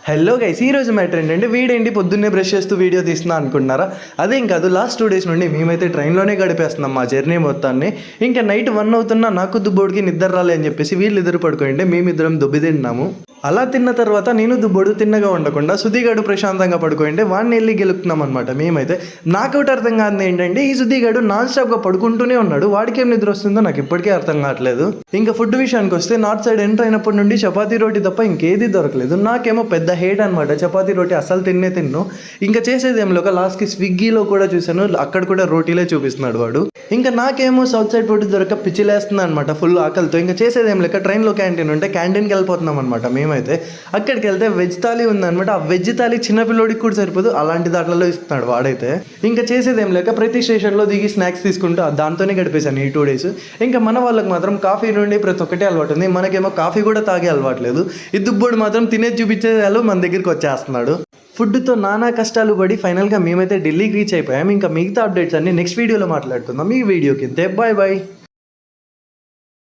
Hello guys, ఈ రోజు matter ఏంటంటే వీడేంటి పొద్దున్నే బ్రష్ చేస్తూ వీడియో తీస్తున్నా అనుకుంటున్నారా? అదేం కాదు, లాస్ట్ 2 days నుండి మేమైతే ట్రైన్లోనే గడిపేస్తున్నాం మా జర్నీ మొత్తాన్ని. ఇంకా నైట్ 1 అవుతున్నా నాకు దుబ్బోడికి నిద్ర రాలే అని చెప్పేసి వీళ్ళిద్దరు పడుకుంటే మేమిద్దరం దుబ్బి తిన్నాము. అలా తిన్న తర్వాత నేను దుబ్బోడు తిన్నగా ఉండకుండా సుధీగాడు ప్రశాంతంగా పడుకుంటే వాడిని వెళ్ళి గెలుపుతున్నాం అనమాట. మేమైతే నాకౌట్ అర్థం కాదు ఏంటంటే ఈ సుధీగాడు నాన్ స్టాప్గా పడుకుంటూనే ఉన్నాడు. వాడికి ఏం నిద్ర వస్తుందో నాకు ఇప్పటికీ అర్థం కావట్లేదు. ఇంకా ఫుడ్ విషయానికి వస్తే నార్త్ సైడ్ ఎంటర్ అయినప్పటి నుండి చపాతీ రోటీ తప్ప ఇంకేది దొరకలేదు. నాకేమో పెద్ద హేట్ అనమాట, చపాతీ రోటీ అసలు తిన్ను. ఇంకా చేసేది ఏం లేక లాస్ట్కి స్విగ్గీలో కూడా చూశాను, అక్కడ కూడా రోటీలే చూపిస్తున్నాడు వాడు. ఇంకా నాకేమో సౌత్ సైడ్ ఫుడ్ దొరక పిచ్చిలేస్తుంది అనమాట ఫుల్ ఆకలితో. ఇంకా చేసేది ఏం లేక ట్రైన్లో క్యాంటీన్ ఉంటే క్యాంటీన్కి వెళ్ళిపోతున్నాం అనమాట. మేమైతే అక్కడికి వెళ్తే వెజ్ థాలీ ఉందనమాట. ఆ వెజ్ థాలీ చిన్నపిల్లోడికి కూడా సరిపోదు, అలాంటి దాంట్లో ఇస్తున్నాడు వాడైతే. ఇంకా చేసేది ఏం లేక ప్రతి స్టేషన్లో దిగి స్నాక్స్ తీసుకుంటూ దాంతోనే గడిపేశాను ఈ 2 days. ఇంకా మన వాళ్ళకి మాత్రం కాఫీ నుండి ప్రతి ఒక్కటే అలవాటు ఉంది, మనకేమో కాఫీ కూడా తాగే అలవాట్లేదు. ఈ దుబ్బోడు మాత్రం తినేది చూపించేవాళ్ళు మన దగ్గరికి వచ్చేస్తున్నాడు. ఫుడ్తో నానా కష్టాలు పడి ఫైనల్గా మేమైతే ఢిల్లీకి రీచ్ అయిపోయాం. ఇంకా మిగతా అప్డేట్స్ అన్ని నెక్స్ట్ వీడియోలో మాట్లాడుకుందాం. ఈ వీడియో కింద బాయ్ బాయ్.